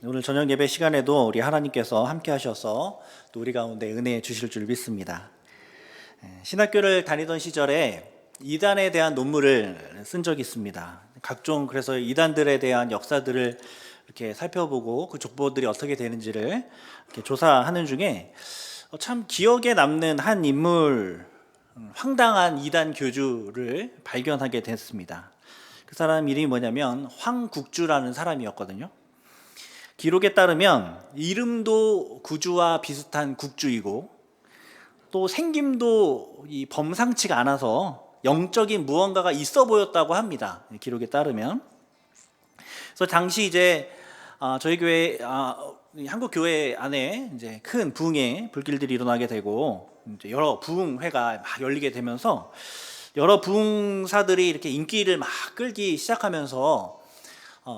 오늘 저녁 예배 시간에도 우리 하나님께서 함께 하셔서 또 우리 가운데 은혜 주실 줄 믿습니다. 신학교를 다니던 시절에 이단에 대한 논문을 쓴 적이 있습니다. 각종 그래서 이단들에 대한 역사들을 이렇게 살펴보고 그 족보들이 어떻게 되는지를 이렇게 조사하는 중에 참 기억에 남는 한 인물, 황당한 이단 교주를 발견하게 됐습니다. 그 사람 이름이 뭐냐면 황국주라는 사람이었거든요. 기록에 따르면 이름도 구주와 비슷한 국주이고 또 생김도 범상치가 않아서 영적인 무언가가 있어 보였다고 합니다. 기록에 따르면. 그래서 당시 이제 저희 교회 한국 교회 안에 이제 큰 부흥의 불길들이 일어나게 되고 이제 여러 부흥회가 막 열리게 되면서 여러 부흥사들이 이렇게 인기를 막 끌기 시작하면서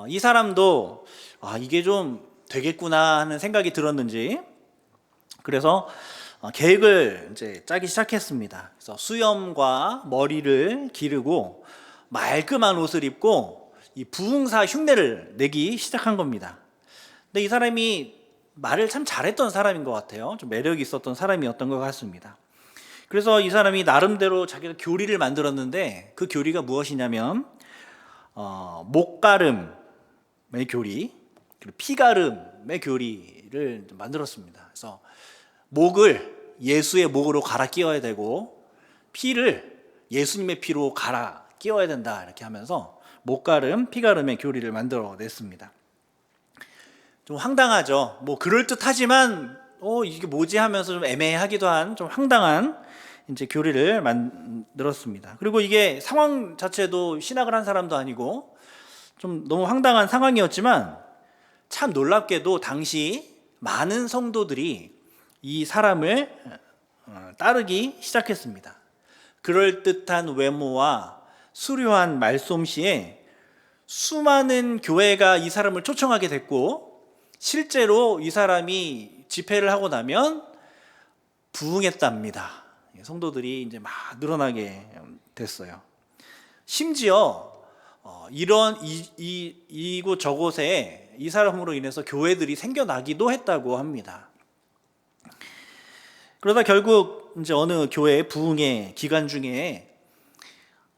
이 사람도 이게 좀 되겠구나 하는 생각이 들었는지 그래서 계획을 이제 짜기 시작했습니다. 그래서 수염과 머리를 기르고 말끔한 옷을 입고 이 부흥사 흉내를 내기 시작한 겁니다. 근데 이 사람이 말을 참 잘했던 사람인 것 같아요. 좀 매력이 있었던 사람이었던 것 같습니다. 그래서 이 사람이 나름대로 자기가 교리를 만들었는데 그 교리가 무엇이냐면 목가름의 교리, 그리고 피가름의 교리를 만들었습니다. 그래서 목을 예수의 목으로 갈아 끼워야 되고 피를 예수님의 피로 갈아 끼워야 된다 이렇게 하면서 목가름, 피가름의 교리를 만들어냈습니다. 좀 황당하죠. 뭐 그럴듯하지만 이게 뭐지 하면서 좀 애매하기도 한 좀 황당한 이제 교리를 만들었습니다. 그리고 이게 상황 자체도 신학을 한 사람도 아니고 좀 너무 황당한 상황이었지만 참 놀랍게도 당시 많은 성도들이 이 사람을 따르기 시작했습니다. 그럴듯한 외모와 수려한 말솜씨에 수많은 교회가 이 사람을 초청하게 됐고 실제로 이 사람이 집회를 하고 나면 부흥했답니다. 성도들이 이제 막 늘어나게 됐어요. 심지어 이런 이곳 저곳에 이 사람으로 인해서 교회들이 생겨나기도 했다고 합니다. 그러다 결국 이제 어느 교회 부흥의 기간 중에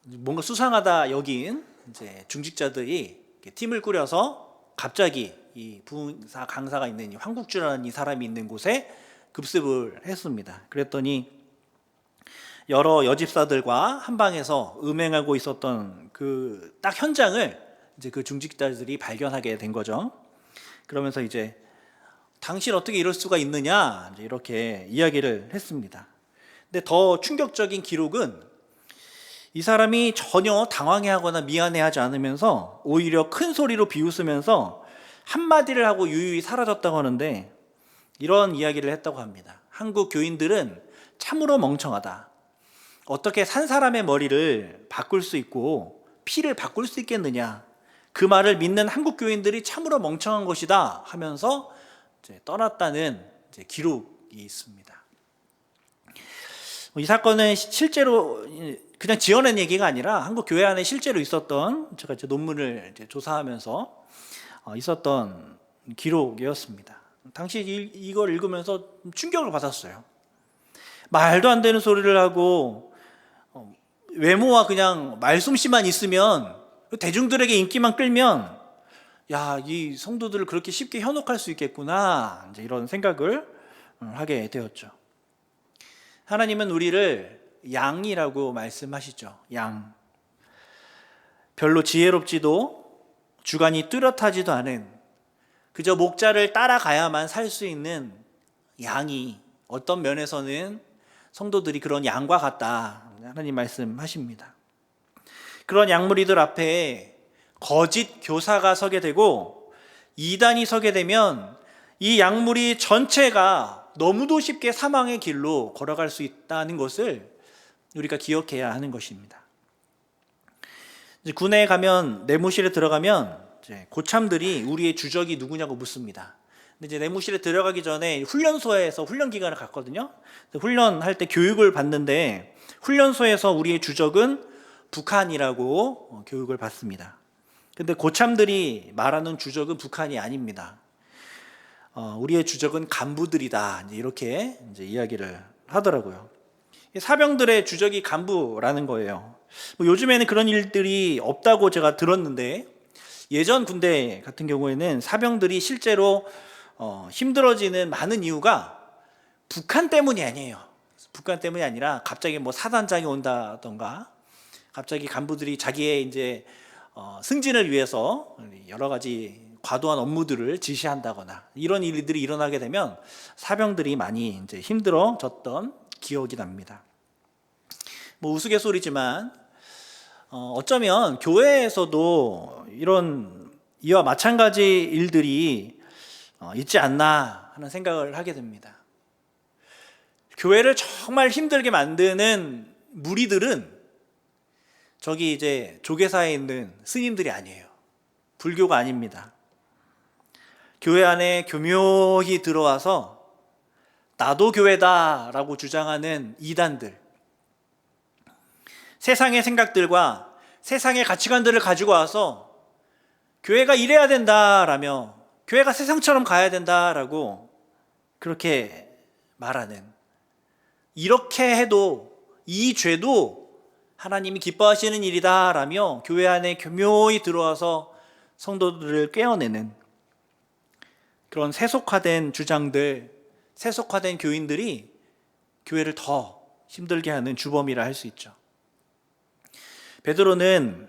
뭔가 수상하다 여긴 이제 중직자들이 팀을 꾸려서 갑자기 이 부흥사 강사가 있는 이 황국주라는 이 사람이 있는 곳에 급습을 했습니다. 그랬더니 여러 여집사들과 한 방에서 음행하고 있었던 그 딱 현장을 이제 그 중직자들이 발견하게 된 거죠. 그러면서 이제 당신 어떻게 이럴 수가 있느냐 이제 이렇게 이야기를 했습니다. 근데 더 충격적인 기록은 이 사람이 전혀 당황해하거나 미안해하지 않으면서 오히려 큰 소리로 비웃으면서 한마디를 하고 유유히 사라졌다고 하는데 이런 이야기를 했다고 합니다. 한국 교인들은 참으로 멍청하다. 어떻게 산 사람의 머리를 바꿀 수 있고 피를 바꿀 수 있겠느냐. 그 말을 믿는 한국 교인들이 참으로 멍청한 것이다 하면서 이제 떠났다는 이제 기록이 있습니다. 이 사건은 실제로 그냥 지어낸 얘기가 아니라 한국 교회 안에 실제로 있었던 제가 이제 논문을 이제 조사하면서 있었던 기록이었습니다. 당시 이걸 읽으면서 충격을 받았어요. 말도 안 되는 소리를 하고 외모와 그냥 말솜씨만 있으면 대중들에게 인기만 끌면 이 성도들을 그렇게 쉽게 현혹할 수 있겠구나 이제 이런 생각을 하게 되었죠. 하나님은 우리를 양이라고 말씀하시죠. 양. 별로 지혜롭지도 주관이 뚜렷하지도 않은 그저 목자를 따라가야만 살 수 있는 양이 어떤 면에서는 성도들이 그런 양과 같다. 하나님 말씀하십니다. 그런 양무리들 앞에 거짓 교사가 서게 되고 이단이 서게 되면 이 양무리 전체가 너무도 쉽게 사망의 길로 걸어갈 수 있다는 것을 우리가 기억해야 하는 것입니다. 이제 군에 가면 내무실에 들어가면 이제 고참들이 우리의 주적이 누구냐고 묻습니다. 근데 이제 내무실에 들어가기 전에 훈련소에서 훈련 기간을 갔거든요. 훈련할 때 교육을 받는데 훈련소에서 우리의 주적은 북한이라고 교육을 받습니다. 근데 고참들이 말하는 주적은 북한이 아닙니다. 우리의 주적은 간부들이다. 이렇게 이제 이야기를 하더라고요. 사병들의 주적이 간부라는 거예요. 요즘에는 그런 일들이 없다고 제가 들었는데, 예전 군대 같은 경우에는 사병들이 실제로 힘들어지는 많은 이유가 북한 때문이 아니에요. 북한 때문이 아니라 갑자기 뭐 사단장이 온다던가, 갑자기 간부들이 자기의 이제 승진을 위해서 여러 가지 과도한 업무들을 지시한다거나 이런 일들이 일어나게 되면 사병들이 많이 이제 힘들어졌던 기억이 납니다. 뭐 우스갯소리지만 어쩌면 교회에서도 이와 마찬가지 일들이 있지 않나 하는 생각을 하게 됩니다. 교회를 정말 힘들게 만드는 무리들은 저기 이제 조계사에 있는 스님들이 아니에요. 불교가 아닙니다. 교회 안에 교묘히 들어와서 나도 교회다라고 주장하는 이단들, 세상의 생각들과 세상의 가치관들을 가지고 와서 교회가 이래야 된다라며, 교회가 세상처럼 가야 된다라고 그렇게 말하는, 이렇게 해도 이 죄도 하나님이 기뻐하시는 일이다라며 교회 안에 교묘히 들어와서 성도들을 꿰어내는 그런 세속화된 주장들, 세속화된 교인들이 교회를 더 힘들게 하는 주범이라 할 수 있죠. 베드로는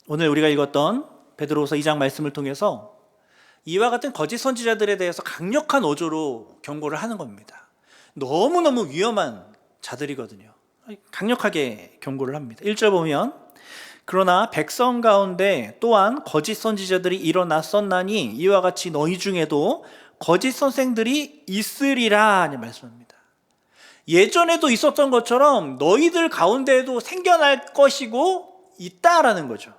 오늘 우리가 읽었던 베드로후서 2장 말씀을 통해서 이와 같은 거짓 선지자들에 대해서 강력한 어조로 경고를 하는 겁니다. 너무너무 위험한 자들이거든요. 강력하게 경고를 합니다. 1절 보면, 그러나 백성 가운데 또한 거짓 선지자들이 일어났었나니 이와 같이 너희 중에도 거짓 선생들이 있으리라 말씀합니다. 예전에도 있었던 것처럼 너희들 가운데에도 생겨날 것이고 있다라는 거죠.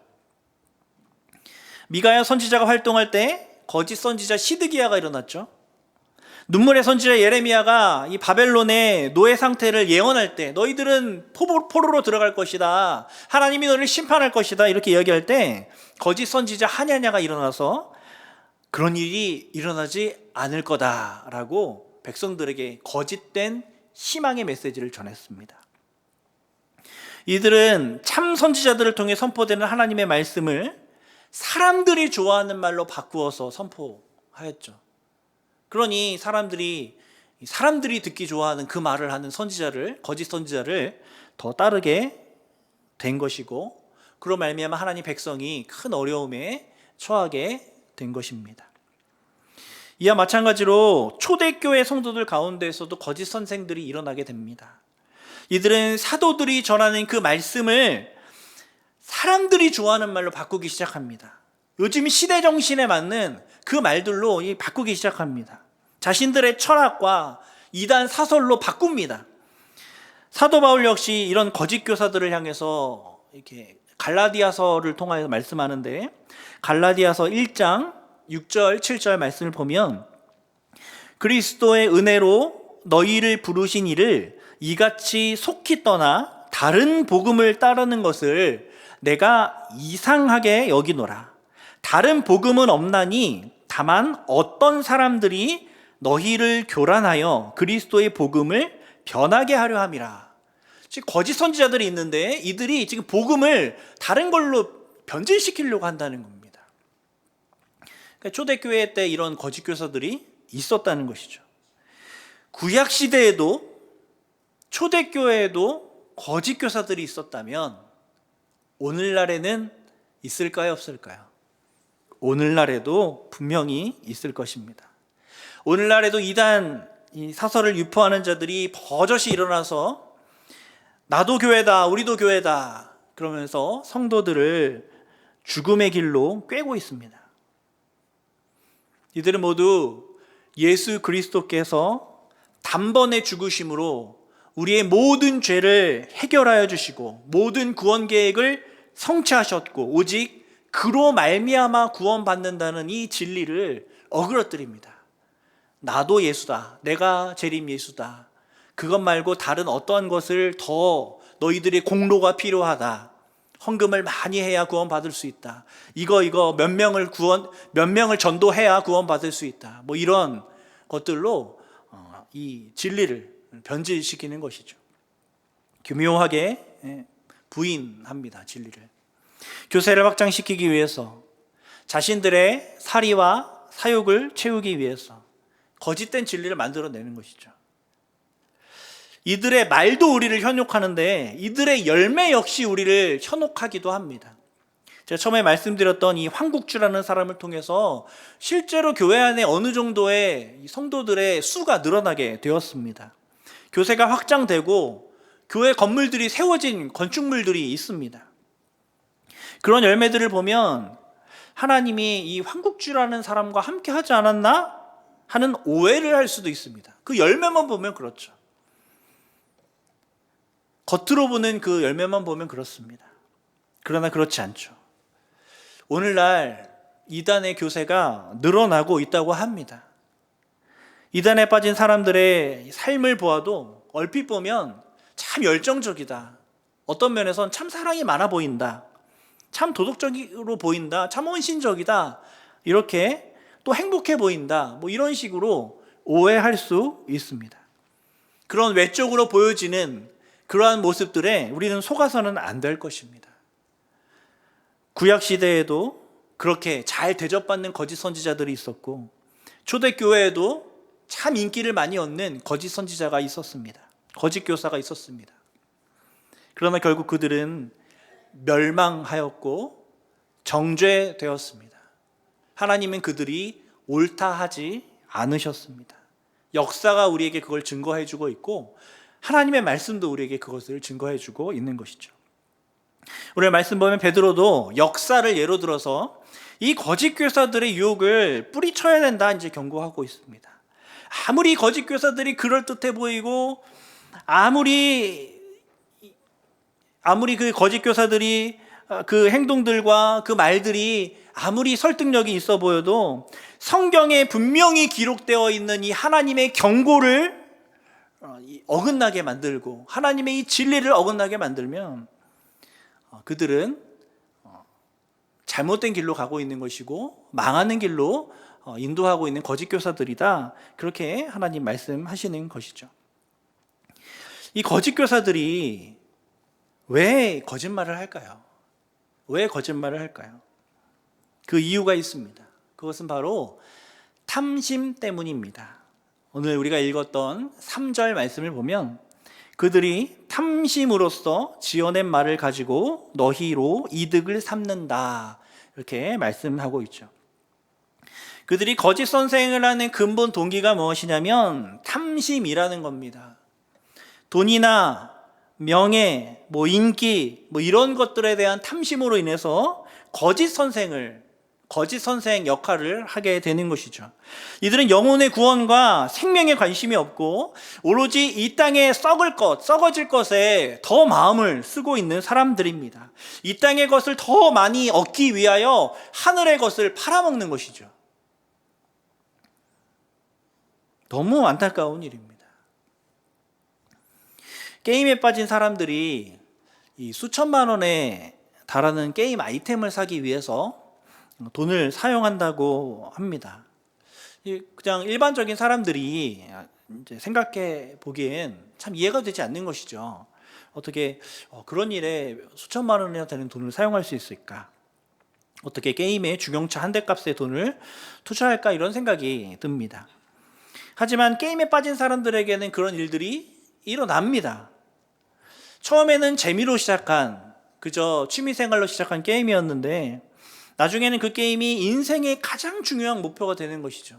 미가야 선지자가 활동할 때 거짓 선지자 시드기야가 일어났죠. 눈물의 선지자 예레미야가 이 바벨론의 노예 상태를 예언할 때 너희들은 포로로 들어갈 것이다, 하나님이 너희를 심판할 것이다, 이렇게 이야기할 때 거짓 선지자 하냐냐가 일어나서 그런 일이 일어나지 않을 거다라고 백성들에게 거짓된 희망의 메시지를 전했습니다. 이들은 참 선지자들을 통해 선포되는 하나님의 말씀을 사람들이 좋아하는 말로 바꾸어서 선포하였죠. 그러니 사람들이 듣기 좋아하는 그 말을 하는 선지자를, 거짓 선지자를 더 따르게 된 것이고, 그로 말미암아 하나님 백성이 큰 어려움에 처하게 된 것입니다. 이와 마찬가지로 초대교회 성도들 가운데에서도 거짓 선생들이 일어나게 됩니다. 이들은 사도들이 전하는 그 말씀을 사람들이 좋아하는 말로 바꾸기 시작합니다. 요즘 시대 정신에 맞는 그 말들로 바꾸기 시작합니다. 자신들의 철학과 이단 사설로 바꿉니다. 사도 바울 역시 이런 거짓 교사들을 향해서 이렇게 갈라디아서를 통하여 말씀하는데, 갈라디아서 1장 6절 7절 말씀을 보면, 그리스도의 은혜로 너희를 부르신 이를 이같이 속히 떠나 다른 복음을 따르는 것을 내가 이상하게 여기노라. 다른 복음은 없나니 다만 어떤 사람들이 너희를 교란하여 그리스도의 복음을 변하게 하려 함이라. 지금 거짓 선지자들이 있는데 이들이 지금 복음을 다른 걸로 변질시키려고 한다는 겁니다. 그러니까 초대교회 때 이런 거짓 교사들이 있었다는 것이죠. 구약 시대에도 초대교회에도 거짓 교사들이 있었다면 오늘날에는 있을까요, 없을까요? 오늘날에도 분명히 있을 것입니다. 오늘날에도 이단 사설을 유포하는 자들이 버젓이 일어나서 나도 교회다, 우리도 교회다 그러면서 성도들을 죽음의 길로 꿰고 있습니다. 이들은 모두 예수 그리스도께서 단번에 죽으심으로 우리의 모든 죄를 해결하여 주시고 모든 구원 계획을 성취하셨고 오직 그로 말미암아 구원받는다는 이 진리를 어그러뜨립니다. 나도 예수다, 내가 재림 예수다, 그것 말고 다른 어떠한 것을 더 너희들의 공로가 필요하다, 헌금을 많이 해야 구원받을 수 있다. 이거 몇 명을 전도해야 구원받을 수 있다. 뭐 이런 것들로 이 진리를 변질시키는 것이죠. 교묘하게 부인합니다. 진리를. 교세를 확장시키기 위해서, 자신들의 사리와 사욕을 채우기 위해서 거짓된 진리를 만들어내는 것이죠. 이들의 말도 우리를 현혹하는데 이들의 열매 역시 우리를 현혹하기도 합니다. 제가 처음에 말씀드렸던 이 황국주라는 사람을 통해서 실제로 교회 안에 어느 정도의 성도들의 수가 늘어나게 되었습니다. 교세가 확장되고 교회 건물들이 세워진 건축물들이 있습니다. 그런 열매들을 보면 하나님이 이 황국주라는 사람과 함께 하지 않았나 하는 오해를 할 수도 있습니다. 그 열매만 보면 그렇죠. 겉으로 보는 그 열매만 보면 그렇습니다. 그러나 그렇지 않죠. 오늘날 이단의 교세가 늘어나고 있다고 합니다. 이단에 빠진 사람들의 삶을 보아도 얼핏 보면 참 열정적이다. 어떤 면에선 참 사랑이 많아 보인다. 참 도덕적으로 보인다. 참 헌신적이다. 이렇게 또 행복해 보인다. 뭐 이런 식으로 오해할 수 있습니다. 그런 외적으로 보여지는 그러한 모습들에 우리는 속아서는 안 될 것입니다. 구약 시대에도 그렇게 잘 대접받는 거짓 선지자들이 있었고, 초대교회에도 참 인기를 많이 얻는 거짓 선지자가 있었습니다. 거짓 교사가 있었습니다. 그러나 결국 그들은 멸망하였고 정죄되었습니다. 하나님은 그들이 옳다 하지 않으셨습니다. 역사가 우리에게 그걸 증거해 주고 있고 하나님의 말씀도 우리에게 그것을 증거해 주고 있는 것이죠. 오늘 말씀 보면 베드로도 역사를 예로 들어서 이 거짓 교사들의 유혹을 뿌리쳐야 된다 이제 경고하고 있습니다. 아무리 거짓 교사들이 그럴듯해 보이고 아무리 그 거짓 교사들이 그 행동들과 그 말들이 아무리 설득력이 있어 보여도 성경에 분명히 기록되어 있는 이 하나님의 경고를 어긋나게 만들고 하나님의 이 진리를 어긋나게 만들면 그들은 잘못된 길로 가고 있는 것이고 망하는 길로 인도하고 있는 거짓 교사들이다. 그렇게 하나님 말씀하시는 것이죠. 이 거짓 교사들이 왜 거짓말을 할까요? 왜 거짓말을 할까요? 그 이유가 있습니다. 그것은 바로 탐심 때문입니다. 오늘 우리가 읽었던 3절 말씀을 보면 그들이 탐심으로써 지어낸 말을 가지고 너희로 이득을 삼는다. 이렇게 말씀하고 있죠. 그들이 거짓 선생을 하는 근본 동기가 무엇이냐면 탐심이라는 겁니다. 돈이나 명예, 인기, 이런 것들에 대한 탐심으로 인해서 거짓 선생 역할을 하게 되는 것이죠. 이들은 영혼의 구원과 생명에 관심이 없고 오로지 이 땅에 썩어질 것에 더 마음을 쓰고 있는 사람들입니다. 이 땅의 것을 더 많이 얻기 위하여 하늘의 것을 팔아먹는 것이죠. 너무 안타까운 일입니다. 게임에 빠진 사람들이 이 수천만 원에 달하는 게임 아이템을 사기 위해서 돈을 사용한다고 합니다. 그냥 일반적인 사람들이 이제 생각해 보기엔 참 이해가 되지 않는 것이죠. 어떻게 그런 일에 수천만 원이나 되는 돈을 사용할 수 있을까? 어떻게 게임에 중형차 한 대 값의 돈을 투자할까? 이런 생각이 듭니다. 하지만 게임에 빠진 사람들에게는 그런 일들이 일어납니다. 처음에는 재미로 시작한 그저 취미생활로 시작한 게임이었는데 나중에는 그 게임이 인생의 가장 중요한 목표가 되는 것이죠.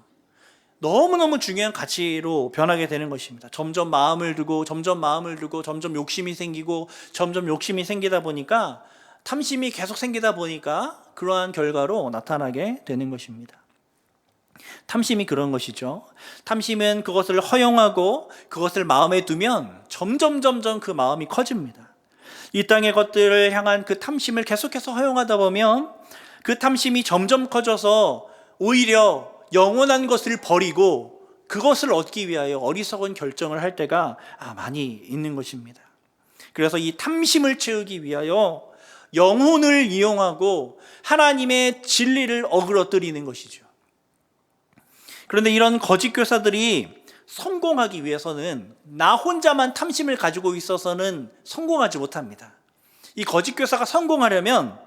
너무너무 중요한 가치로 변하게 되는 것입니다. 점점 마음을 두고 점점 욕심이 생기고 점점 욕심이 생기다 보니까 탐심이 계속 생기다 보니까 그러한 결과로 나타나게 되는 것입니다. 탐심이 그런 것이죠. 탐심은 그것을 허용하고 그것을 마음에 두면 점점 그 마음이 커집니다. 이 땅의 것들을 향한 그 탐심을 계속해서 허용하다 보면 그 탐심이 점점 커져서 오히려 영원한 것을 버리고 그것을 얻기 위하여 어리석은 결정을 할 때가 많이 있는 것입니다. 그래서 이 탐심을 채우기 위하여 영혼을 이용하고 하나님의 진리를 어그러뜨리는 것이죠. 그런데 이런 거짓 교사들이 성공하기 위해서는 나 혼자만 탐심을 가지고 있어서는 성공하지 못합니다. 이 거짓 교사가 성공하려면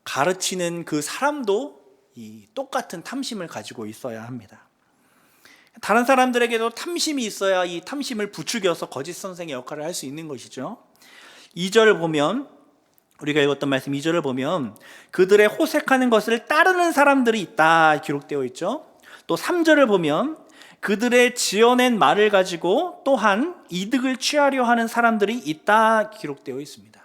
가르치는 그 사람도 이 똑같은 탐심을 가지고 있어야 합니다. 다른 사람들에게도 탐심이 있어야 이 탐심을 부추겨서 거짓 선생의 역할을 할 수 있는 것이죠. 2절을 보면, 우리가 읽었던 말씀 2절을 보면 그들의 호색하는 것을 따르는 사람들이 있다 기록되어 있죠. 또 3절을 보면 그들의 지어낸 말을 가지고 또한 이득을 취하려 하는 사람들이 있다 기록되어 있습니다.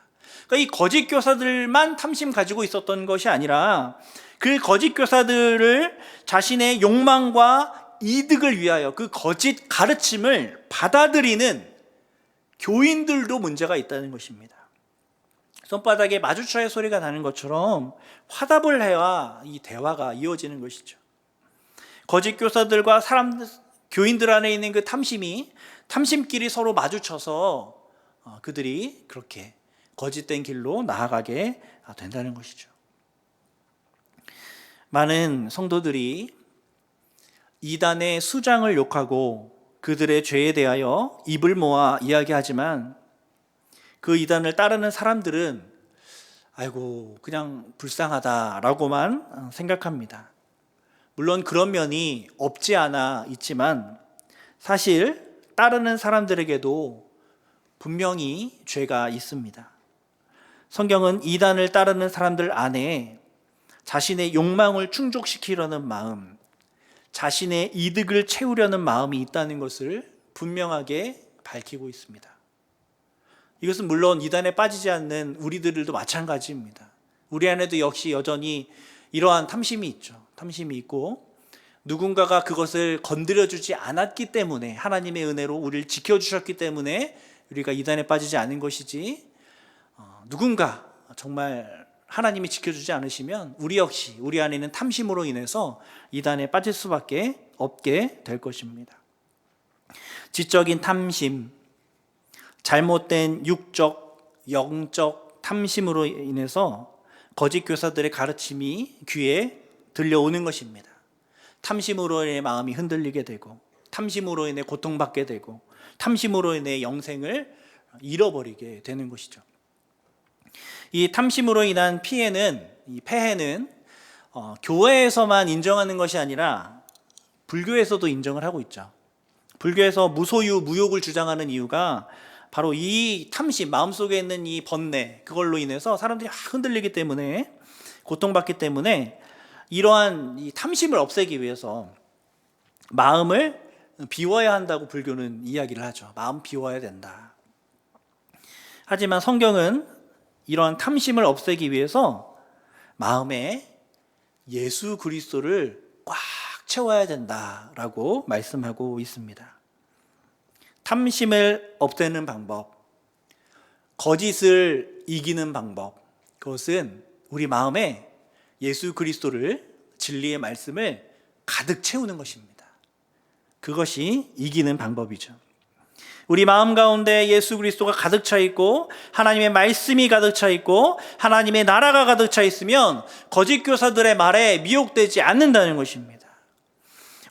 그러니까 이 거짓 교사들만 탐심 가지고 있었던 것이 아니라 그 거짓 교사들을 자신의 욕망과 이득을 위하여 그 거짓 가르침을 받아들이는 교인들도 문제가 있다는 것입니다. 손바닥에 마주쳐야 소리가 나는 것처럼 화답을 해야 이 대화가 이어지는 것이죠. 거짓 교사들과 교인들 안에 있는 그 탐심끼리 서로 마주쳐서 그들이 그렇게 거짓된 길로 나아가게 된다는 것이죠. 많은 성도들이 이단의 수장을 욕하고 그들의 죄에 대하여 입을 모아 이야기하지만 그 이단을 따르는 사람들은 아이고 그냥 불쌍하다라고만 생각합니다. 물론 그런 면이 없지 않아 있지만 사실 따르는 사람들에게도 분명히 죄가 있습니다. 성경은 이단을 따르는 사람들 안에 자신의 욕망을 충족시키려는 마음, 자신의 이득을 채우려는 마음이 있다는 것을 분명하게 밝히고 있습니다. 이것은 물론 이단에 빠지지 않는 우리들도 마찬가지입니다. 우리 안에도 역시 여전히 이러한 탐심이 있죠. 탐심이 있고 누군가가 그것을 건드려주지 않았기 때문에 하나님의 은혜로 우리를 지켜주셨기 때문에 우리가 이단에 빠지지 않은 것이지 누군가 정말 하나님이 지켜주지 않으시면 우리 역시 우리 안에 있는 탐심으로 인해서 이단에 빠질 수밖에 없게 될 것입니다. 지적인 탐심, 잘못된 육적, 영적 탐심으로 인해서 거짓 교사들의 가르침이 귀에 들려오는 것입니다. 탐심으로 인해 마음이 흔들리게 되고 탐심으로 인해 고통받게 되고 탐심으로 인해 영생을 잃어버리게 되는 것이죠. 이 탐심으로 인한 폐해는 교회에서만 인정하는 것이 아니라 불교에서도 인정을 하고 있죠. 불교에서 무소유, 무욕을 주장하는 이유가 바로 이 탐심, 마음속에 있는 이 번뇌, 그걸로 인해서 사람들이 흔들리기 때문에, 고통받기 때문에 이러한 이 탐심을 없애기 위해서 마음을 비워야 한다고 불교는 이야기를 하죠. 마음 비워야 된다. 하지만 성경은 이러한 탐심을 없애기 위해서 마음에 예수 그리스도를 꽉 채워야 된다라고 말씀하고 있습니다. 탐심을 없애는 방법, 거짓을 이기는 방법, 그것은 우리 마음에 예수 그리스도를, 진리의 말씀을 가득 채우는 것입니다. 그것이 이기는 방법이죠. 우리 마음 가운데 예수 그리스도가 가득 차 있고 하나님의 말씀이 가득 차 있고 하나님의 나라가 가득 차 있으면 거짓 교사들의 말에 미혹되지 않는다는 것입니다.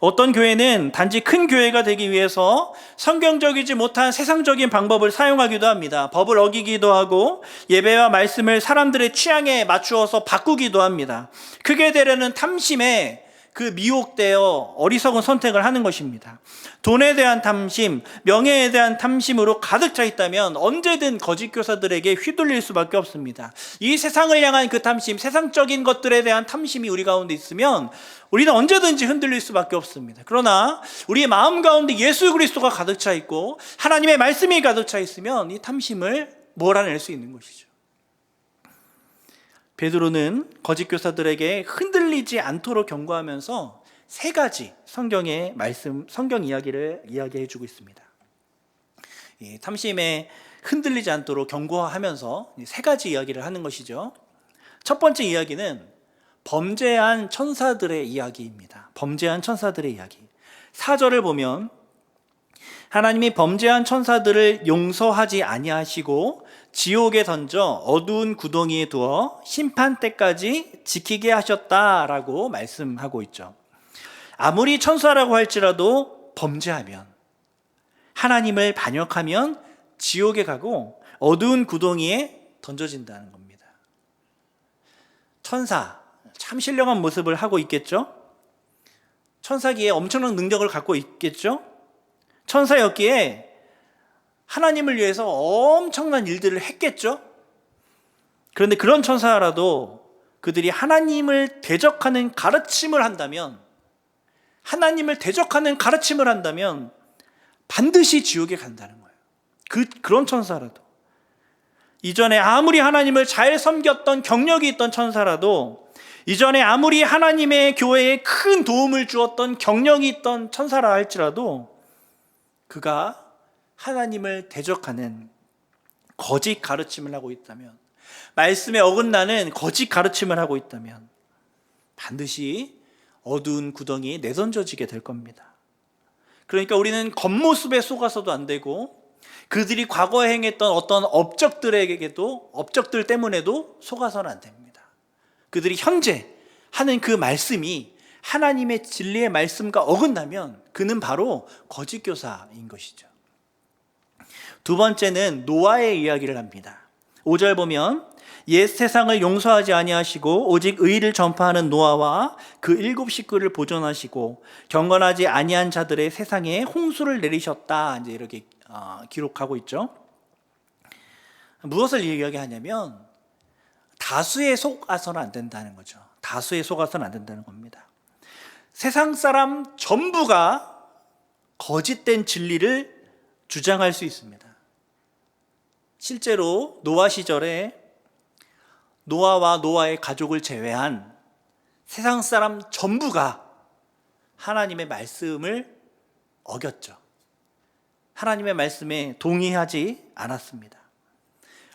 어떤 교회는 단지 큰 교회가 되기 위해서 성경적이지 못한 세상적인 방법을 사용하기도 합니다. 법을 어기기도 하고 예배와 말씀을 사람들의 취향에 맞추어서 바꾸기도 합니다. 크게 되려는 탐심에 그 미혹되어 어리석은 선택을 하는 것입니다. 돈에 대한 탐심, 명예에 대한 탐심으로 가득 차 있다면 언제든 거짓 교사들에게 휘둘릴 수밖에 없습니다. 이 세상을 향한 그 탐심, 세상적인 것들에 대한 탐심이 우리 가운데 있으면 우리는 언제든지 흔들릴 수밖에 없습니다. 그러나 우리의 마음 가운데 예수 그리스도가 가득 차 있고 하나님의 말씀이 가득 차 있으면 이 탐심을 몰아낼 수 있는 것이죠. 베드로는 거짓 교사들에게 흔들리지 않도록 경고하면서 세 가지 성경의 말씀, 성경 이야기를 이야기해 주고 있습니다. 이 탐심에 흔들리지 않도록 경고하면서 세 가지 이야기를 하는 것이죠. 첫 번째 이야기는 범죄한 천사들의 이야기입니다. 범죄한 천사들의 이야기. 4절을 보면 하나님이 범죄한 천사들을 용서하지 아니하시고 지옥에 던져 어두운 구덩이에 두어 심판 때까지 지키게 하셨다라고 말씀하고 있죠. 아무리 천사라고 할지라도 범죄하면, 하나님을 반역하면 지옥에 가고 어두운 구덩이에 던져진다는 겁니다. 천사, 참 신령한 모습을 하고 있겠죠? 천사기에 엄청난 능력을 갖고 있겠죠? 천사였기에 하나님을 위해서 엄청난 일들을 했겠죠? 그런데 그런 천사라도 그들이 하나님을 대적하는 가르침을 한다면, 반드시 지옥에 간다는 거예요. 그런 천사라도, 이전에 아무리 하나님을 잘 섬겼던 경력이 있던 천사라도, 이전에 아무리 하나님의 교회에 큰 도움을 주었던 경력이 있던 천사라 할지라도, 그가 하나님을 대적하는 거짓 가르침을 하고 있다면, 말씀에 어긋나는 거짓 가르침을 하고 있다면 반드시 어두운 구덩이에 내던져지게 될 겁니다. 그러니까 우리는 겉모습에 속아서도 안 되고, 그들이 과거에 행했던 어떤 업적들 때문에도 속아서는 안 됩니다. 그들이 현재 하는 그 말씀이 하나님의 진리의 말씀과 어긋나면 그는 바로 거짓 교사인 것이죠. 두 번째는 노아의 이야기를 합니다. 5절 보면, 옛 세상을 용서하지 아니하시고 오직 의를 전파하는 노아와 그 7 식구를 보존하시고 경건하지 아니한 자들의 세상에 홍수를 내리셨다, 이제 이렇게 기록하고 있죠. 무엇을 이야기하냐면 다수에 속아서는 안 된다는 거죠. 다수에 속아서는 안 된다는 겁니다. 세상 사람 전부가 거짓된 진리를 주장할 수 있습니다. 실제로 노아 시절에 노아와 노아의 가족을 제외한 세상 사람 전부가 하나님의 말씀을 어겼죠. 하나님의 말씀에 동의하지 않았습니다.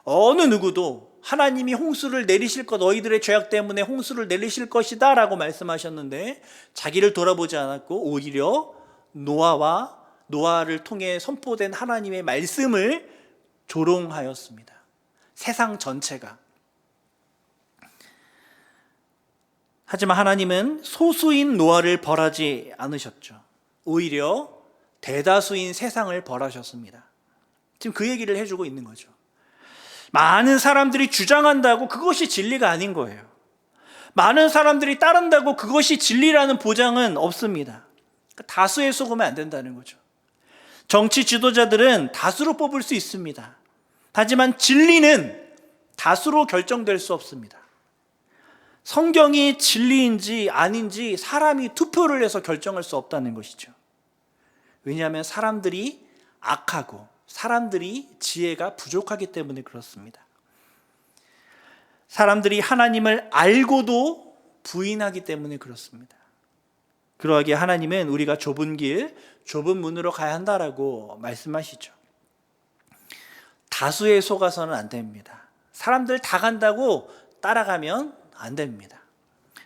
어느 누구도 하나님이 홍수를 내리실 것, 너희들의 죄악 때문에 홍수를 내리실 것이다 라고 말씀하셨는데 자기를 돌아보지 않았고 오히려 노아를 통해 선포된 하나님의 말씀을 조롱하였습니다. 세상 전체가. 하지만 하나님은 소수인 노아를 벌하지 않으셨죠. 오히려 대다수인 세상을 벌하셨습니다. 지금 그 얘기를 해주고 있는 거죠. 많은 사람들이 주장한다고 그것이 진리가 아닌 거예요. 많은 사람들이 따른다고 그것이 진리라는 보장은 없습니다. 다수에 속으면 안 된다는 거죠. 정치 지도자들은 다수로 뽑을 수 있습니다. 하지만 진리는 다수로 결정될 수 없습니다. 성경이 진리인지 아닌지 사람이 투표를 해서 결정할 수 없다는 것이죠. 왜냐하면 사람들이 악하고 사람들이 지혜가 부족하기 때문에 그렇습니다. 사람들이 하나님을 알고도 부인하기 때문에 그렇습니다. 그러하기에 하나님은 우리가 좁은 길, 좁은 문으로 가야 한다라고 말씀하시죠. 다수에 속아서는 안 됩니다. 사람들 다 간다고 따라가면 안 됩니다.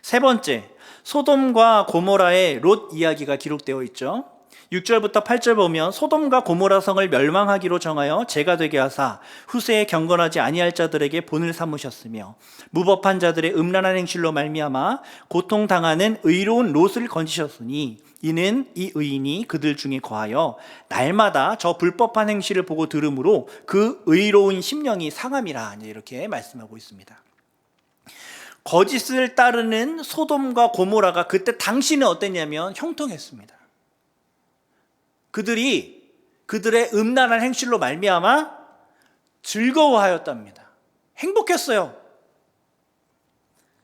세 번째, 소돔과 고모라의 롯 이야기가 기록되어 있죠. 6절부터 8절 보면, 소돔과 고모라 성을 멸망하기로 정하여 죄가 되게 하사 후세에 경건하지 아니할 자들에게 본을 삼으셨으며 무법한 자들의 음란한 행실로 말미암아 고통당하는 의로운 롯을 건지셨으니 이는 이 의인이 그들 중에 거하여 날마다 저 불법한 행실을 보고 들으므로 그 의로운 심령이 상함이라, 이렇게 말씀하고 있습니다. 거짓을 따르는 소돔과 고모라가 그때 당시는 어땠냐면 형통했습니다. 그들이 그들의 음란한 행실로 말미암아 즐거워하였답니다. 행복했어요.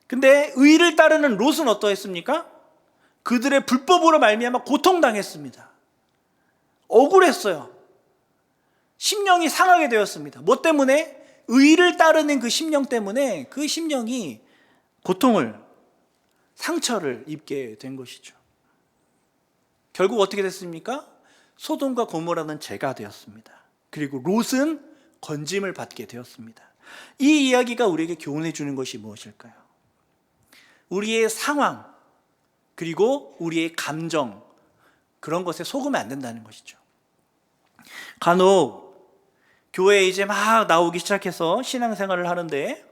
근데 의를 따르는 롯은 어떠했습니까? 그들의 불법으로 말미암아 고통당했습니다. 억울했어요. 심령이 상하게 되었습니다. 뭐 때문에? 의를 따르는 그 심령 때문에 그 심령이 고통을, 상처를 입게 된 것이죠. 결국 어떻게 됐습니까? 소돔과 고모라는 죄가 되었습니다. 그리고 롯은 건짐을 받게 되었습니다. 이 이야기가 우리에게 교훈해 주는 것이 무엇일까요? 우리의 상황, 그리고 우리의 감정, 그런 것에 속으면 안 된다는 것이죠. 간혹 교회에 이제 막 나오기 시작해서 신앙생활을 하는데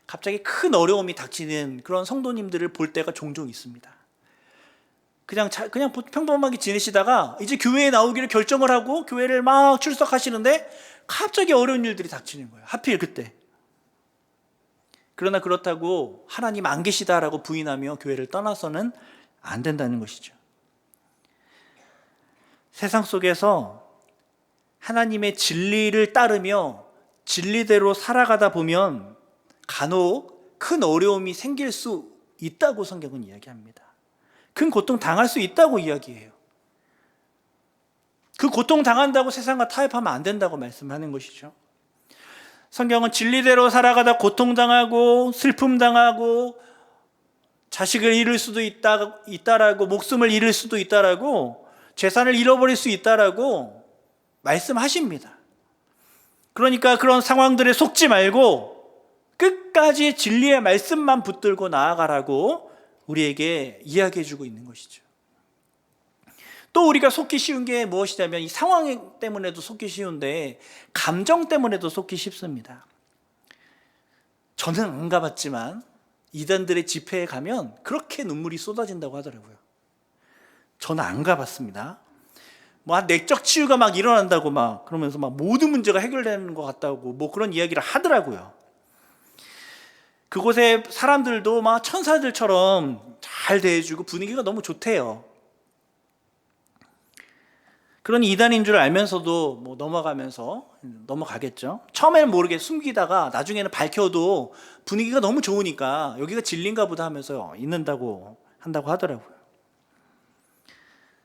갑자기 큰 어려움이 닥치는 그런 성도님들을 볼 때가 종종 있습니다. 그냥 평범하게 지내시다가 이제 교회에 나오기를 결정을 하고 교회를 막 출석하시는데 갑자기 어려운 일들이 닥치는 거예요. 하필 그때. 그러나 그렇다고 하나님 안 계시다라고 부인하며 교회를 떠나서는 안 된다는 것이죠. 세상 속에서 하나님의 진리를 따르며 진리대로 살아가다 보면 간혹 큰 어려움이 생길 수 있다고 성경은 이야기합니다. 큰 고통 당할 수 있다고 이야기해요. 그 고통 당한다고 세상과 타협하면 안 된다고 말씀하는 것이죠. 성경은 진리대로 살아가다 고통당하고 슬픔당하고 자식을 잃을 수도 있다라고 목숨을 잃을 수도 있다라고 재산을 잃어버릴 수 있다라고 말씀하십니다. 그러니까 그런 상황들에 속지 말고 끝까지 진리의 말씀만 붙들고 나아가라고 우리에게 이야기해주고 있는 것이죠. 또 우리가 속기 쉬운 게 무엇이냐면 이 상황 때문에도 속기 쉬운데 감정 때문에도 속기 쉽습니다. 저는 안 가봤지만 이단들의 집회에 가면 그렇게 눈물이 쏟아진다고 하더라고요. 저는 안 가봤습니다. 내적 치유가 막 일어난다고 그러면서 모든 문제가 해결되는 것 같다고 그런 이야기를 하더라고요. 그곳에 사람들도 천사들처럼 잘 대해주고 분위기가 너무 좋대요. 그런 이단인 줄 알면서도 넘어가겠죠. 처음에는 모르게 숨기다가 나중에는 밝혀도 분위기가 너무 좋으니까 여기가 진리인가 보다 하면서 한다고 하더라고요.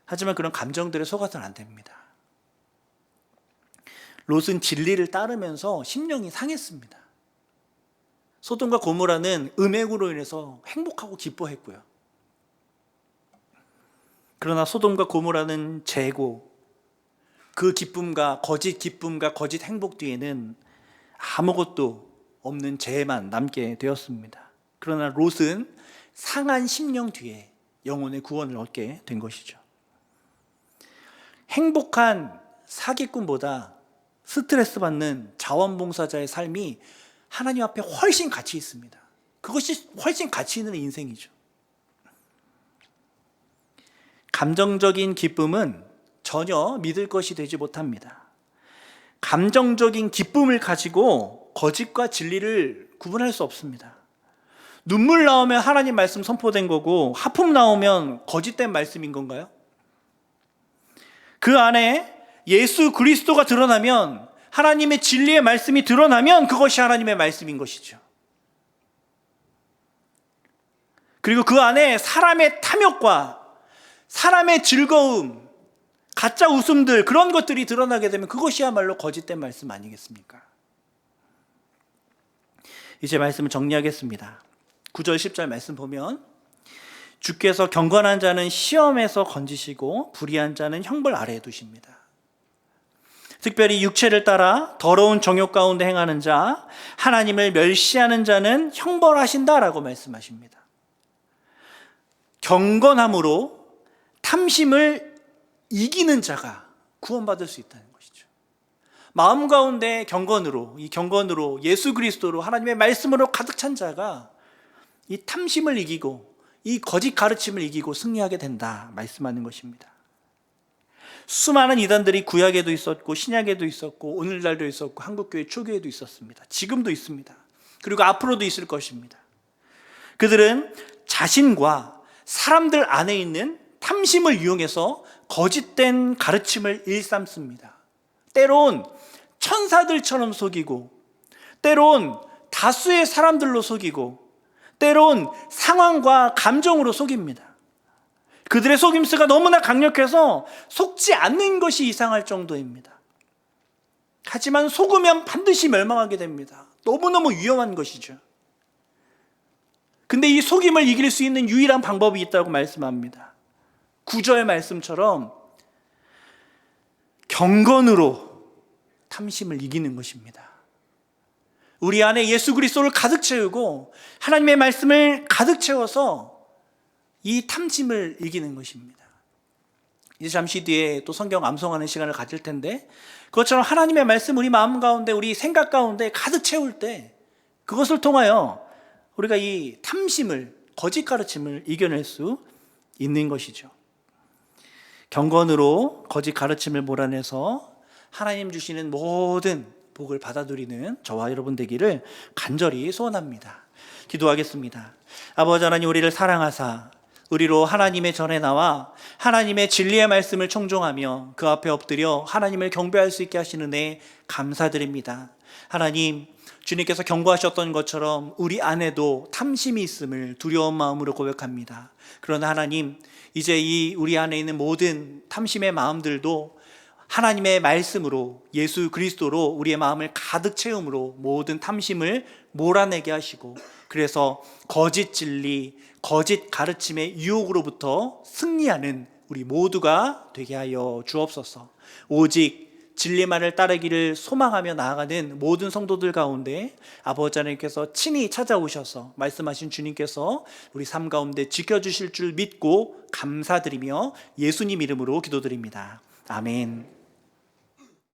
하지만 그런 감정들에 속아서는 안 됩니다. 롯은 진리를 따르면서 심령이 상했습니다. 소돔과 고모라는 음행으로 인해서 행복하고 기뻐했고요. 그러나 소돔과 고모라는 재고, 그 기쁨과 거짓 행복 뒤에는 아무것도 없는 죄만 남게 되었습니다. 그러나 롯은 상한 심령 뒤에 영혼의 구원을 얻게 된 것이죠. 행복한 사기꾼보다 스트레스 받는 자원봉사자의 삶이 하나님 앞에 훨씬 가치 있습니다. 그것이 훨씬 가치 있는 인생이죠. 감정적인 기쁨은 전혀 믿을 것이 되지 못합니다. 감정적인 기쁨을 가지고 거짓과 진리를 구분할 수 없습니다. 눈물 나오면 하나님 말씀 선포된 거고 하품 나오면 거짓된 말씀인 건가요? 그 안에 예수 그리스도가 드러나면, 하나님의 진리의 말씀이 드러나면 그것이 하나님의 말씀인 것이죠. 그리고 그 안에 사람의 탐욕과 사람의 즐거움, 가짜 웃음들, 그런 것들이 드러나게 되면 그것이야말로 거짓된 말씀 아니겠습니까? 이제 말씀을 정리하겠습니다. 9절 10절 말씀 보면, 주께서 경건한 자는 시험에서 건지시고 불의한 자는 형벌 아래에 두십니다. 특별히 육체를 따라 더러운 정욕 가운데 행하는 자, 하나님을 멸시하는 자는 형벌하신다라고 말씀하십니다. 경건함으로 탐심을 이기는 자가 구원받을 수 있다는 것이죠. 마음 가운데 경건으로, 이 경건으로 예수 그리스도로 하나님의 말씀으로 가득 찬 자가 이 탐심을 이기고 이 거짓 가르침을 이기고 승리하게 된다 말씀하는 것입니다. 수많은 이단들이 구약에도 있었고 신약에도 있었고 오늘날도 있었고 한국교회 초기에도 있었습니다. 지금도 있습니다. 그리고 앞으로도 있을 것입니다. 그들은 자신과 사람들 안에 있는 탐심을 이용해서 거짓된 가르침을 일삼습니다. 때론 천사들처럼 속이고, 때론 다수의 사람들로 속이고, 때론 상황과 감정으로 속입니다. 그들의 속임수가 너무나 강력해서 속지 않는 것이 이상할 정도입니다. 하지만 속으면 반드시 멸망하게 됩니다. 너무너무 위험한 것이죠. 근데 이 속임을 이길 수 있는 유일한 방법이 있다고 말씀합니다. 9절 말씀처럼 경건으로 탐심을 이기는 것입니다. 우리 안에 예수 그리스도를 가득 채우고 하나님의 말씀을 가득 채워서 이 탐심을 이기는 것입니다. 이제 잠시 뒤에 또 성경 암송하는 시간을 가질 텐데, 그것처럼 하나님의 말씀 우리 마음 가운데, 우리 생각 가운데 가득 채울 때 그것을 통하여 우리가 이 탐심을, 거짓 가르침을 이겨낼 수 있는 것이죠. 경건으로 거짓 가르침을 몰아내서 하나님 주시는 모든 복을 받아들이는 저와 여러분 되기를 간절히 소원합니다. 기도하겠습니다. 아버지 하나님, 우리를 사랑하사 우리로 하나님의 전에 나와 하나님의 진리의 말씀을 청종하며 그 앞에 엎드려 하나님을 경배할 수 있게 하시는 애 감사드립니다. 하나님, 주님께서 경고하셨던 것처럼 우리 안에도 탐심이 있음을 두려운 마음으로 고백합니다. 그러나 하나님, 이제 이 우리 안에 있는 모든 탐심의 마음들도 하나님의 말씀으로, 예수 그리스도로 우리의 마음을 가득 채움으로 모든 탐심을 몰아내게 하시고, 그래서 거짓 진리, 거짓 가르침의 유혹으로부터 승리하는 우리 모두가 되게 하여 주옵소서. 오직 진리만을 따르기를 소망하며 나아가는 모든 성도들 가운데 아버지 하나님께서 친히 찾아오셔서 말씀하신 주님께서 우리 삶 가운데 지켜주실 줄 믿고 감사드리며 예수님 이름으로 기도드립니다. 아멘.